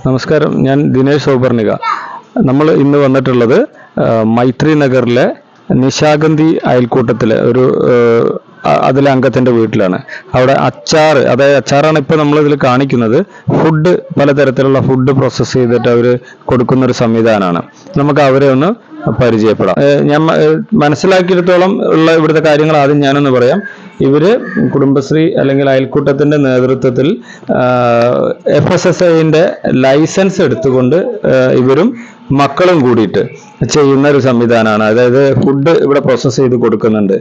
നമസ്കാരം, ഞാൻ ദിനേശ് സൗപർണിക. നമ്മൾ ഇന്ന് വന്നിട്ടുള്ളത് മൈത്രി നഗറിലെ നിശാഗന്ധി അയൽക്കൂട്ടത്തിലെ ഒരു അതിലെ അംഗത്തിൻ്റെ വീട്ടിലാണ്. അവിടെ അച്ചാറ്, അതായത് അച്ചാറാണ് ഇപ്പോൾ നമ്മളിതിൽ കാണിക്കുന്നത്. ഫുഡ്, പലതരത്തിലുള്ള ഫുഡ് പ്രോസസ്സ് ചെയ്തിട്ട് അവർ കൊടുക്കുന്നൊരു സംവിധാനമാണ്. നമുക്ക് അവരെ ഒന്ന് പരിചയപ്പെടാം. ഞാൻ മനസ്സിലാക്കിയിടത്തോളം ഉള്ള ഇവിടുത്തെ കാര്യങ്ങൾ ആദ്യം ഞാനൊന്ന് പറയാം. ഇവര് കുടുംബശ്രീ അല്ലെങ്കിൽ അയൽക്കൂട്ടത്തിന്റെ നേതൃത്വത്തിൽ FSSAIന്റെ ലൈസൻസ് എടുത്തുകൊണ്ട് ഇവരും മക്കളും കൂടിയിട്ട് ചെയ്യുന്ന ഒരു സംവിധാനമാണ്. അതായത് ഫുഡ് ഇവിടെ പ്രോസസ്സ് ചെയ്ത് കൊടുക്കുന്നുണ്ട്.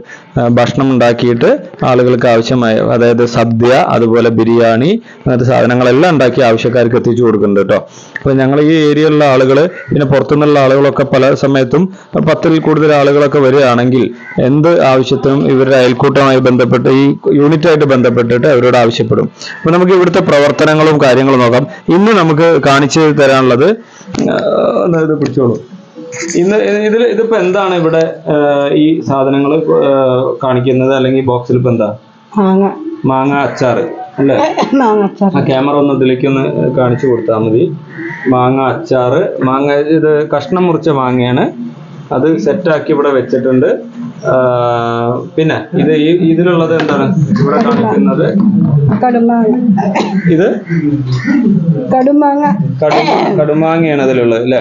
ഭക്ഷണം ഉണ്ടാക്കിയിട്ട് ആളുകൾക്ക് ആവശ്യമായ, അതായത് സദ്യ, അതുപോലെ ബിരിയാണി, അങ്ങനത്തെ സാധനങ്ങളെല്ലാം ഉണ്ടാക്കി ആവശ്യക്കാർക്ക് എത്തിച്ചു കൊടുക്കുന്നുണ്ട് കേട്ടോ. അപ്പോൾ ഞങ്ങൾ ഈ ഏരിയയിലുള്ള ആളുകൾ, പിന്നെ പുറത്തുനിന്നുള്ള ആളുകളൊക്കെ പല സമയത്തും 10ൽ കൂടുതൽ ആളുകളൊക്കെ വരികയാണെങ്കിൽ എന്ത് ആവശ്യത്തിനും ഇവരുടെ അയൽക്കൂട്ടവുമായി ബന്ധപ്പെട്ട്, ഈ യൂണിറ്റായിട്ട് ബന്ധപ്പെട്ടിട്ട് അവരോട് ആവശ്യപ്പെടും. അപ്പോൾ നമുക്ക് ഇവിടുത്തെ പ്രവർത്തനങ്ങളും കാര്യങ്ങളും നോക്കാം. ഇന്ന് നമുക്ക് കാണിച്ചു തരാനുള്ളത്, ഇത് പിടിച്ചോളൂ. ഇതിപ്പോ എന്താണ് ഇവിടെ ഈ സാധനങ്ങൾ കാണിക്കുന്നത്, അല്ലെങ്കിൽ ബോക്സിൽ ഇപ്പൊ എന്താ? മാങ്ങ അച്ചാറ് അല്ലേ? ആ ക്യാമറ ഒന്ന് ഇതിലേക്ക് ഒന്ന് കാണിച്ചു കൊടുത്താൽ മതി. മാങ്ങ അച്ചാറ്, ഇത് കഷ്ണം മുറിച്ച മാങ്ങയാണ്. അത് സെറ്റാക്കി ഇവിടെ വെച്ചിട്ടുണ്ട്. പിന്നെ ഇതിലുള്ളത് എന്താണ് ഇവിടെ കാണിക്കുന്നത്? ഇത് കടുമാങ്ങയാണ് അതിലുള്ളത് അല്ലെ?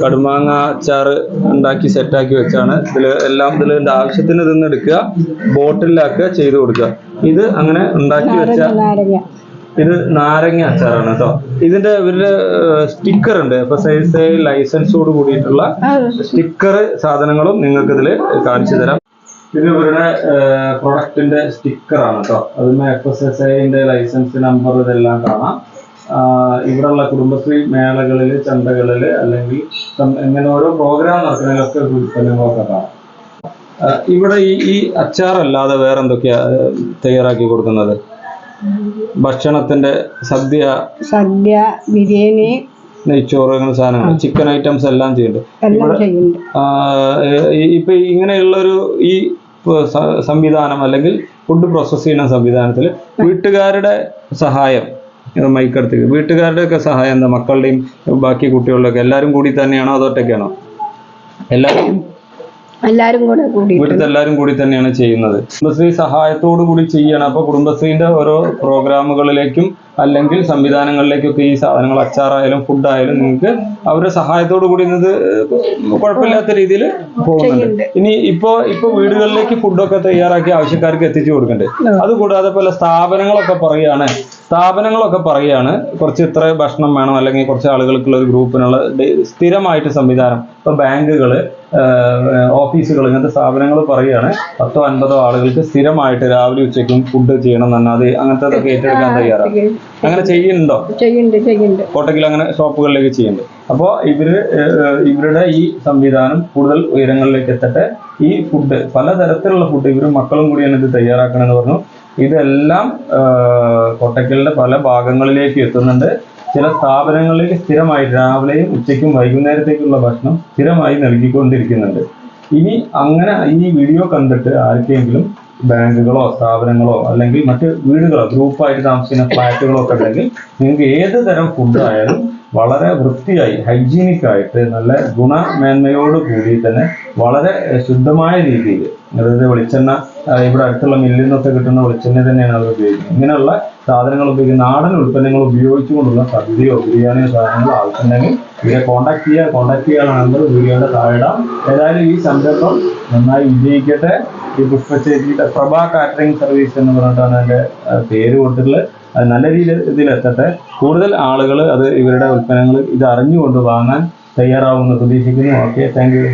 കടുമാങ്ങ അച്ചാറ് ഉണ്ടാക്കി സെറ്റാക്കി വെച്ചാണ്. ഇതിന്റെ ആവശ്യത്തിന് ഇതൊന്ന് എടുക്കുക, ബോട്ടിലാക്കുക, ചെയ്ത് കൊടുക്കുക. ഇത് അങ്ങനെ ഉണ്ടാക്കി വെച്ച, ഇത് നാരങ്ങ അച്ചാറാണ് കേട്ടോ. ഇവരുടെ സ്റ്റിക്കർ ഉണ്ട്. FSSAI ലൈസൻസോട് കൂടിയിട്ടുള്ള സ്റ്റിക്കർ സാധനങ്ങളും നിങ്ങൾക്ക് ഇതിൽ കാണിച്ചു തരാം. ഇത് ഇവരുടെ പ്രൊഡക്റ്റിന്റെ സ്റ്റിക്കറാണ് കേട്ടോ. അതിന് FSSAIന്റെ ലൈസൻസ് നമ്പർ ഇതെല്ലാം കാണാം. ഇവിടെയുള്ള കുടുംബശ്രീ മേളകളിൽ, ചന്തകളിൽ, അല്ലെങ്കിൽ ഇങ്ങനെ ഓരോ പ്രോഗ്രാം നടത്തുന്നതിലൊക്കെ ഉൽപ്പന്നങ്ങളൊക്കെ കാണാം. ഇവിടെ ഈ അച്ചാറല്ലാതെ വേറെ എന്തൊക്കെയാ തയ്യാറാക്കി കൊടുക്കുന്നത്? ഭക്ഷണത്തിന്റെ സദ്യ, ബിരിയാണി, നെയ്ച്ചോറ്, അങ്ങനെ സാധനങ്ങൾ, ചിക്കൻ ഐറ്റംസ് എല്ലാം ചെയ്യുന്നുണ്ട്. ഇപ്പൊ ഇങ്ങനെയുള്ളൊരു ഈ സംവിധാനം, അല്ലെങ്കിൽ ഫുഡ് പ്രോസസ് ചെയ്യുന്ന സംവിധാനത്തിൽ വീട്ടുകാരുടെ സഹായം, മൈക്കടുത്ത് വീട്ടുകാരുടെ ഒക്കെ സഹായം എന്താ? മക്കളുടെയും ബാക്കി കുട്ടികളുടെ ഒക്കെ എല്ലാവരും കൂടി തന്നെയാണോ, അതോ ഒറ്റയ്ക്കാണോ? വീട്ടിൽ എല്ലാവരും കൂടി തന്നെയാണ് ചെയ്യുന്നത്. കുടുംബശ്രീ സഹായത്തോടു കൂടി ചെയ്യണം. അപ്പൊ കുടുംബശ്രീന്റെ ഓരോ പ്രോഗ്രാമുകളിലേക്കും അല്ലെങ്കിൽ സംവിധാനങ്ങളിലേക്കൊക്കെ ഈ സാധനങ്ങൾ, അച്ചാറായാലും ഫുഡായാലും, നിങ്ങൾക്ക് അവരുടെ സഹായത്തോടു കൂടി ഇത് കുഴപ്പമില്ലാത്ത രീതിയിൽ പോകുന്നുണ്ട്. ഇനി ഇപ്പൊ വീടുകളിലേക്ക് ഫുഡൊക്കെ തയ്യാറാക്കി ആവശ്യക്കാർക്ക് എത്തിച്ചു കൊടുക്കുന്നുണ്ട്. അതുകൂടാതെ പല സ്ഥാപനങ്ങളൊക്കെ പറയാണ് കുറച്ച് ഇത്ര ഭക്ഷണം വേണം, അല്ലെങ്കിൽ കുറച്ച് ആളുകൾക്കുള്ള ഒരു ഗ്രൂപ്പിനുള്ള സ്ഥിരമായിട്ട് സംവിധാനം. ഇപ്പൊ ബാങ്കുകള്, ഓഫീസുകൾ, ഇങ്ങനത്തെ സ്ഥാപനങ്ങൾ പറയുകയാണ് 10-50 ആളുകൾക്ക് സ്ഥിരമായിട്ട് രാവിലെ ഉച്ചയ്ക്കും ഫുഡ് ചെയ്യണം എന്ന് പറഞ്ഞാൽ അങ്ങനത്തെ ഏറ്റെടുക്കാൻ തയ്യാറാണ്. അങ്ങനെ ചെയ്യുന്നുണ്ടോ? കോട്ടക്കിൽ അങ്ങനെ ഷോപ്പുകളിലേക്ക് ചെയ്യുന്നുണ്ട്. അപ്പോൾ ഇവരുടെ ഈ സംവിധാനം കൂടുതൽ ഉയരങ്ങളിലേക്ക് എത്തട്ടെ. ഈ ഫുഡ്, പലതരത്തിലുള്ള ഫുഡ്, ഇവരും മക്കളും കൂടിയാണ് ഇത് തയ്യാറാക്കണമെന്ന് പറഞ്ഞു. ഇതെല്ലാം കോട്ടക്കലിന്റെ പല ഭാഗങ്ങളിലേക്ക് എത്തുന്നുണ്ട്. ചില സ്ഥാപനങ്ങളിലേക്ക് സ്ഥിരമായി രാവിലെയും ഉച്ചയ്ക്കും വൈകുന്നേരത്തേക്കുള്ള ഭക്ഷണം സ്ഥിരമായി നൽകിക്കൊണ്ടിരിക്കുന്നുണ്ട്. ഇനി അങ്ങനെ ഈ വീഡിയോ കണ്ടിട്ട് ആർക്കെങ്കിലും ബാങ്കുകളോ സ്ഥാപനങ്ങളോ അല്ലെങ്കിൽ മറ്റ് വീടുകളോ ഗ്രൂപ്പായിട്ട് താമസിക്കുന്ന ഫ്ലാറ്റുകളോ ഒക്കെ ഉണ്ടെങ്കിൽ നിങ്ങൾക്ക് ഏത് തരം ഫുഡായാലും വളരെ വൃത്തിയായി, ഹൈജീനിക് ആയിട്ട്, നല്ല ഗുണമേന്മയോട് കൂടി തന്നെ വളരെ ശുദ്ധമായ രീതിയിൽ, അതായത് വെളിച്ചെണ്ണ ഇവിടെ അടുത്തുള്ള മില്ലിൽ നിന്നൊക്കെ കിട്ടുന്ന വെളിച്ചെണ്ണ തന്നെയാണ് അവർ ഉപയോഗിക്കുന്നത്. ഇങ്ങനെയുള്ള സാധനങ്ങൾ ഉപയോഗിക്കുന്ന നാടൻ ഉൽപ്പന്നങ്ങൾ ഉപയോഗിച്ചുകൊണ്ടുള്ള സദ്യയോ ബിരിയാണിയോ സാധനങ്ങൾ ആവശ്യമുണ്ടെങ്കിൽ ഇവരെ കോൺടാക്ട് ചെയ്യാനുള്ള നമ്പർ വീഡിയോയുടെ താഴെ. ഏതായാലും ഈ സംരംഭം നന്നായി വിജയിക്കട്ടെ. ഈ പുഷ്പച്ചേരിയുടെ പ്രഭാ കാറ്ററിംഗ് സർവീസ് എന്ന് പറഞ്ഞിട്ടാണ് എൻ്റെ പേര് കൊടുത്തിട്ടുള്ളത്. അത് നല്ല രീതിയിൽ എത്തട്ടെ. കൂടുതൽ ആളുകൾ ഇവരുടെ ഉൽപ്പന്നങ്ങൾ ഇത് അറിഞ്ഞുകൊണ്ട് വാങ്ങാൻ തയ്യാറാവുമെന്ന് പ്രതീക്ഷിക്കുന്നു. Okay, thank you.